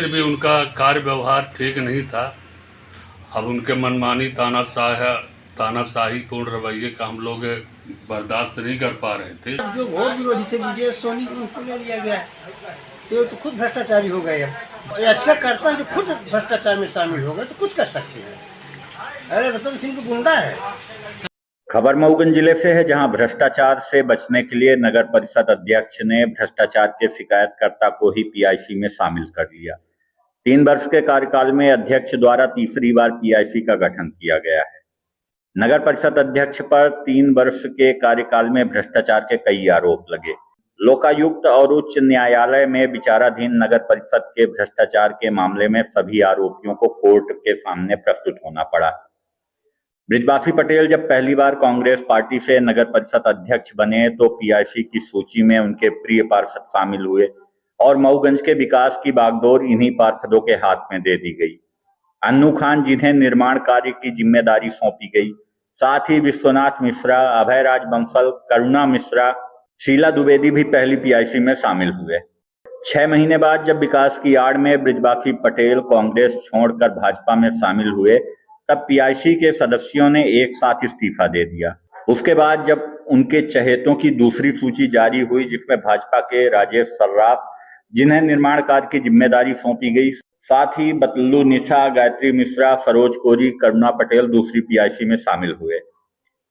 फिर भी उनका कार्य व्यवहार ठीक नहीं था। अब उनके मनमानी तानाशाही पूर्ण रवैये का हम लोग बर्दाश्त नहीं कर पा रहे थे। जो घोर विरोधी थे विजय सोनी को उनको ले लिया गया, तो खुद भ्रष्टाचारी हो गए। याचिका करता है जो खुद भ्रष्टाचार में शामिल हो गए तो कुछ कर सकते हैं। अरे रतन सिंह तो गुंडा है। खबर मऊगंज जिले से है, जहां भ्रष्टाचार से बचने के लिए नगर परिषद अध्यक्ष ने भ्रष्टाचार के शिकायतकर्ता को ही पीआईसी में शामिल कर लिया। 3 वर्ष के कार्यकाल में अध्यक्ष द्वारा तीसरी बार पीआईसी का गठन किया गया है। नगर परिषद अध्यक्ष पर 3 वर्ष के कार्यकाल में भ्रष्टाचार के कई आरोप लगे। लोकायुक्त और उच्च न्यायालय में विचाराधीन नगर परिषद के भ्रष्टाचार के मामले में सभी आरोपियों को कोर्ट के सामने प्रस्तुत होना पड़ा। बृजवासी पटेल जब पहली बार कांग्रेस पार्टी से नगर परिषद अध्यक्ष बने तो पीआईसी की सूची में उनके प्रिय पार्षद शामिल हुए और मऊगंज के विकास की बागडोर इन्हीं पार्षदों के हाथ में दे दी गई। अन्नू खान, जिन्हें निर्माण कार्य की जिम्मेदारी सौंपी गई, साथ ही विश्वनाथ मिश्रा, अभय राज बंसल, करुणा मिश्रा, शीला द्विवेदी भी पहली पीआईसी में शामिल हुए। 6 महीने बाद जब विकास की आड़ में बृजवासी पटेल कांग्रेस छोड़कर भाजपा में शामिल हुए, तब पीआईसी के सदस्यों ने एक साथ इस्तीफा दे दिया। उसके बाद जब उनके चहेतों की दूसरी सूची जारी हुई, जिसमें भाजपा के राजेश सर्राफ, जिन्हें निर्माण कार्य की जिम्मेदारी सौंपी गई, साथ ही बतल्लू निशा, गायत्री मिश्रा, सरोज कोरी, करुणा पटेल दूसरी पीआईसी में शामिल हुए।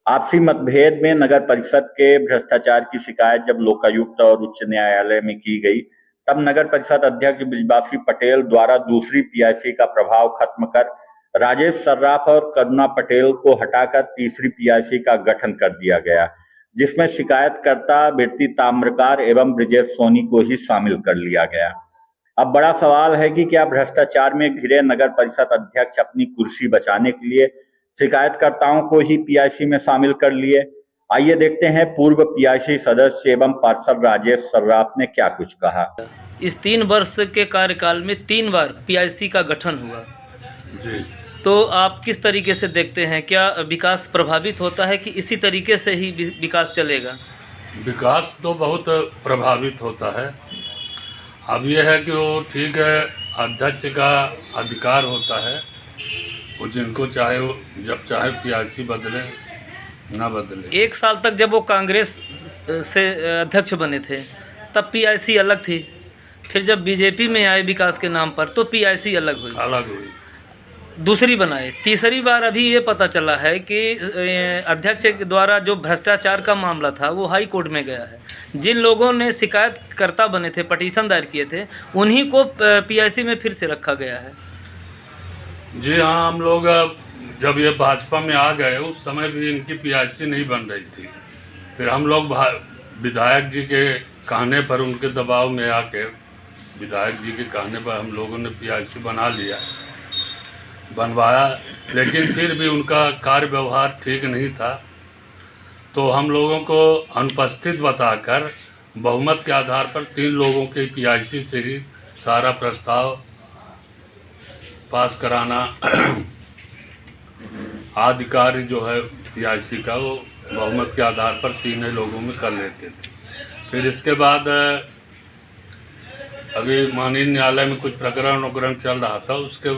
आपसी मतभेद में नगर परिषद के भ्रष्टाचार की शिकायत जब लोकायुक्त और उच्च न्यायालय में की गई, तब नगर परिषद अध्यक्ष बृजवासी पटेल द्वारा दूसरी पीआईसी का प्रभाव खत्म कर राजेश सर्राफ और करुणा पटेल को हटाकर तीसरी पीआईसी का गठन कर दिया गया, जिसमें शिकायतकर्ता बिरती ताम्रकार एवं ब्रिजेश सोनी को ही शामिल कर लिया गया। अब बड़ा सवाल है कि क्या भ्रष्टाचार में घिरे नगर परिषद अध्यक्ष अपनी कुर्सी बचाने के लिए शिकायतकर्ताओं को ही पीआईसी में शामिल कर लिए? आइए देखते हैं पूर्व पीआईसी सदस्य एवं पार्षद राजेश सर्राफ ने क्या कुछ कहा। इस 3 वर्ष के कार्यकाल में 3 बार पीआईसी का गठन हुआ जी, तो आप किस तरीके से देखते हैं? क्या विकास प्रभावित होता है कि इसी तरीके से ही विकास चलेगा? विकास तो बहुत प्रभावित होता है। अब यह है कि वो ठीक है, अध्यक्ष का अधिकार होता है, वो जिनको चाहे वो जब चाहे पीआईसी बदले ना बदले। 1 साल तक जब वो कांग्रेस से अध्यक्ष बने थे तब पीआईसी अलग थी, फिर जब बीजेपी में आए विकास के नाम पर तो पीआईसी अलग हुई, दूसरी बनाए। तीसरी बार अभी ये पता चला है कि अध्यक्ष द्वारा जो भ्रष्टाचार का मामला था वो हाई कोर्ट में गया है। जिन लोगों ने शिकायतकर्ता बने थे, पटिशन दायर किए थे, उन्हीं को पीआईसी में फिर से रखा गया है। जी हाँ, हम लोग जब ये भाजपा में आ गए उस समय भी इनकी पीआईसी नहीं बन रही थी। फिर हम लोग विधायक जी के कहने पर, उनके दबाव में आके विधायक जी के कहने पर हम लोगों ने पीआईसी बनवाया, लेकिन फिर भी उनका कार्य व्यवहार ठीक नहीं था। तो हम लोगों को अनुपस्थित बताकर बहुमत के आधार पर 3 लोगों के पीआईसी से ही सारा प्रस्ताव पास कराना आदि कार्य जो है पीआईसी का, वो बहुमत के आधार पर 3 लोगों में कर लेते थे। फिर इसके बाद अभी माननीय न्यायालय में कुछ प्रकरण चल रहा था, उसके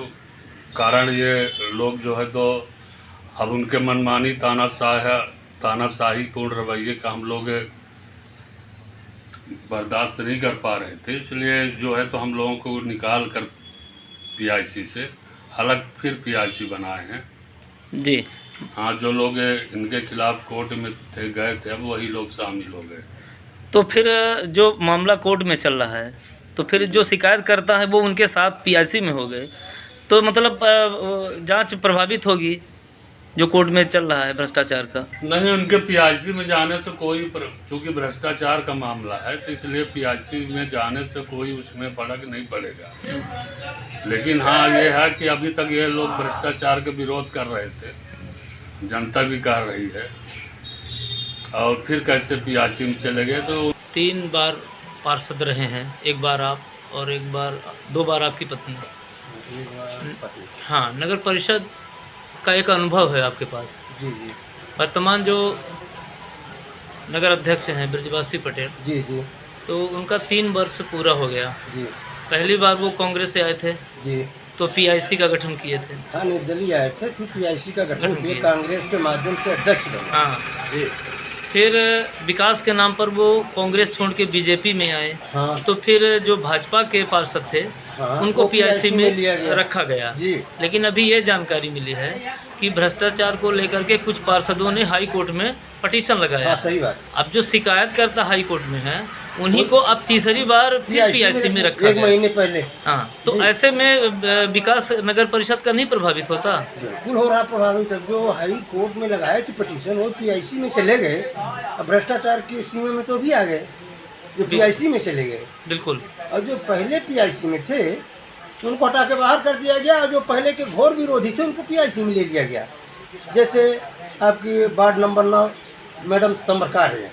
कारण ये लोग जो है तो अब उनके मनमानी तानाशाही पूर्ण रवैये का हम लोग बर्दाश्त नहीं कर पा रहे थे। इसलिए जो है तो हम लोगों को निकाल कर पीआईसी से अलग फिर पीआईसी बनाए हैं। जी हाँ, जो लोग इनके खिलाफ कोर्ट में गए थे, अब वही लोग शामिल हो गए। तो फिर जो मामला कोर्ट में चल रहा है, तो फिर जो शिकायत करता है वो उनके साथ पीआईसी में हो गए, तो मतलब जांच प्रभावित होगी जो कोर्ट में चल रहा है भ्रष्टाचार का? नहीं, उनके पीआईसी में जाने से कोई, चूँकि भ्रष्टाचार का मामला है तो इसलिए पीआईसी में जाने से कोई उसमें फर्क नहीं पड़ेगा। लेकिन हाँ, ये है कि अभी तक ये लोग भ्रष्टाचार का विरोध कर रहे थे, जनता भी कर रही है, और फिर कैसे पीआईसी में चले गए। तो 3 बार पार्षद रहे हैं, 1 बार आप और 2 बार आपकी पत्नी। हाँ, नगर परिषद का एक अनुभव है आपके पास। जी जी। वर्तमान जो नगर अध्यक्ष हैं बृजवासी पटेल जी जी। तो उनका 3 वर्ष पूरा हो गया। जी। पहली बार वो कांग्रेस से आए थे जी तो पीआईसी का गठन किए थे। हाँ, निर्दलीय आए थे, फिर पीआईसी का गठन गठन किए, किए। कांग्रेस के माध्यम से अध्यक्ष बने। हाँ, जी फिर विकास के नाम पर वो कांग्रेस छोड़ के बीजेपी में आए। हाँ तो फिर जो भाजपा के पार्षद थे हाँ, उनको वो पीआईसी में लिया गया। रखा गया। जी लेकिन अभी ये जानकारी मिली है कि भ्रष्टाचार को लेकर के कुछ पार्षदों ने हाई कोर्ट में पटिशन लगाया। हाँ, सही बात। अब जो शिकायतकर्ता हाई कोर्ट में है उन्हीं को अब तीसरी बार फिर पीआईसी में रखा एक गया। महीने पहले हाँ, तो ऐसे में विकास नगर परिषद का नहीं प्रभावित होता। बिल्कुल हो रहा प्रभावित। अब जो हाई कोर्ट में लगाए थे पिटीशन, वो पीआईसी में चले गए। अब भ्रष्टाचार की सीमा में तो भी आ गए, जो पीआईसी में चले गए। बिल्कुल। और जो पहले पीआईसी में थे उनको हटा के बाहर कर दिया गया, और जो पहले के घोर विरोधी थे उनको पीआईसी में ले लिया गया। जैसे आपकी वार्ड नंबर 9 मैडम तंबरकार है,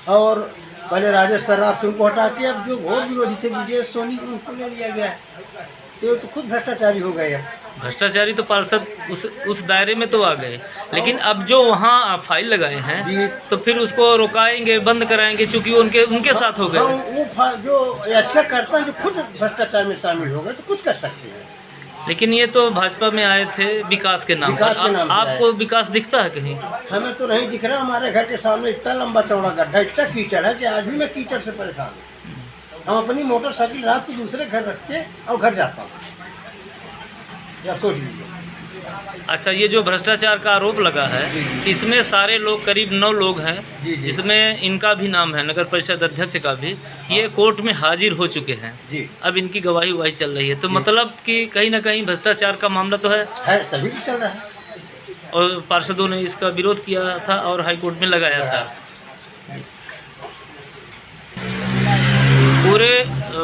और पहले राजेश सर्राफ थे, उनको हटा के अब जो घोर विरोधी थे विजय सोनी, उनको ले लिया गया। तो ये तो खुद भ्रष्टाचारी हो गए। अब भ्रष्टाचारी तो पार्षद उस दायरे में तो आ गए, लेकिन अब जो वहाँ फाइल लगाए जी। हैं तो फिर उसको रोकाएंगे, बंद कराएंगे, क्योंकि उनके साथ हो हाँ, गए। वो जो याचिका करता है जो खुद भ्रष्टाचार में शामिल हो गए तो कुछ कर सकते हैं। लेकिन ये तो भाजपा में आए थे विकास के नाम विकास पर। के नाम पे आपको विकास दिखता है कहीं? हमें तो नहीं दिख रहा। हमारे घर के सामने इतना लंबा चौड़ा गड्ढा, इतना कीचड़ है कि आज भी मैं कीचड़ से परेशान हूँ। हम अपनी मोटरसाइकिल रात को दूसरे घर रख के और घर जाता हूँ। या सोच लीजिए। अच्छा, ये जो भ्रष्टाचार का आरोप लगा है इसमें सारे लोग, करीब 9 लोग हैं, जी। जिसमें इनका भी नाम है, नगर परिषद अध्यक्ष का भी, ये कोर्ट में हाजिर हो चुके हैं। जी अब इनकी गवाही वही चल रही है। तो मतलब कि कहीं ना कहीं भ्रष्टाचार का मामला तो है, तभी तो चल रहा है। और पार्षदों ने इसका विरोध किया था और हाई कोर्ट में लगाया था। पूरे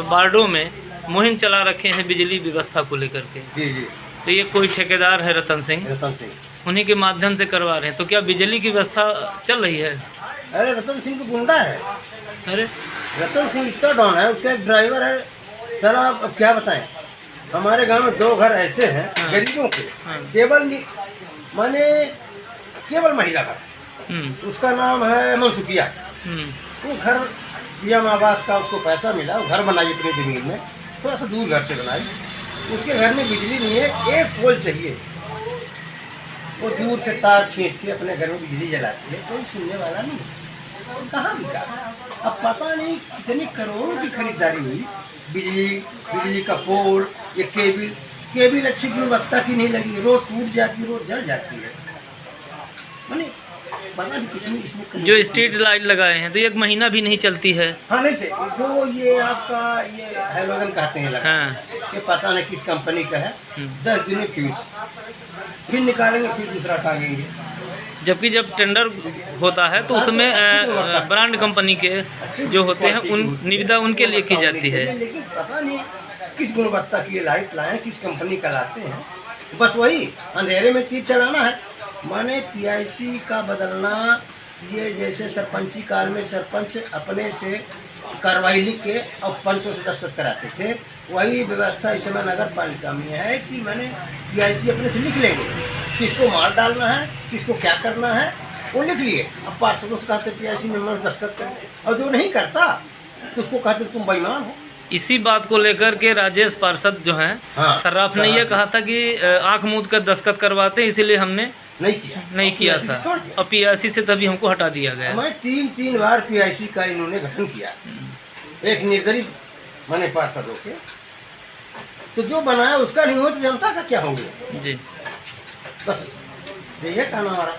वार्डों में मुहिम चला रखे हैं बिजली व्यवस्था को लेकर के। जी जी। तो ये कोई ठेकेदार है रतन सिंह, उन्हीं के माध्यम से करवा रहे हैं। तो क्या बिजली की व्यवस्था चल रही है? अरे रतन सिंह तो गुंडा है। अरे रतन सिंह इतना डॉन है, उसका एक ड्राइवर है। सर आप अब क्या बताएं, हमारे गांव में 2 घर ऐसे हैं गरीबों के, केवल महिला घर। उसका नाम है मनसुखिया। वो घर पीएम आवास का उसको पैसा मिला, वो घर बनाई अपनी ज़मीन में, थोड़ा सा दूर घर से बनाई। उसके घर में बिजली नहीं है, एक पोल चाहिए। वो दूर से तार खींच के अपने घर में बिजली जलाती है, कोई सुनने वाला नहीं। तो कहाँ विकास? अब पता नहीं कितनी करोड़ों की खरीदारी हुई। बिजली का पोल, ये केबिल अच्छी गुणवत्ता की नहीं लगी, रोड टूट जाती, रोड जल जाती है। माने पता नहीं कितनी इसमें जो स्ट्रीट लाइट लगाए हैं तो 1 महीना भी नहीं चलती है। हाँ नहीं चाहिए। जो ये आपका ये हैलोजन कहते हैं लगा, हाँ। ये पता नहीं किस कंपनी का है। 10 दिन में फ्यूज, फिर निकालेंगे, फिर दूसरा टांगेंगे। जबकि जब टेंडर होता है तो उसमें ब्रांड कंपनी के जो होते हैं उन निविदा उनके लिए की जाती है। लेकिन पता नहीं किस गुणवत्ता की ये लाइट लाएं, किस कंपनी का लाते हैं। बस वही अंधेरे में तीर चलाना है। माने पीआईसी का बदलना, ये जैसे सरपंची काल में सरपंच अपने से कार्रवाई लिख के और पंचों से दस्तखत कराते थे, वही व्यवस्था इस समय नगर पालिका में है कि मैंने पीआईसी अपने से लिख लेंगे, किसको मार डालना है, किसको क्या करना है, वो लिख लिए। अब पार्षदों से कहते पीआईसी में दस्तखत करें, और जो नहीं करता तो उसको कहते तुम बेईमान हो। इसी बात को लेकर के राजेश पार्षद जो हैं, हाँ, सर्राफ ने ये कहा था कि आंख मूंद कर दस्तखत करवाते हैं, इसीलिए हमने नहीं किया था, और पीआईसी से तभी हमको हटा दिया गया। मैं 3 बार पीआईसी का इन्होंने गठन किया, एक निर्दलीय माने पार्षदों के। तो जो बनाया उसका नहीं हो तो जनता का क्या होंगे? जी, बस यही है कहना हमारा।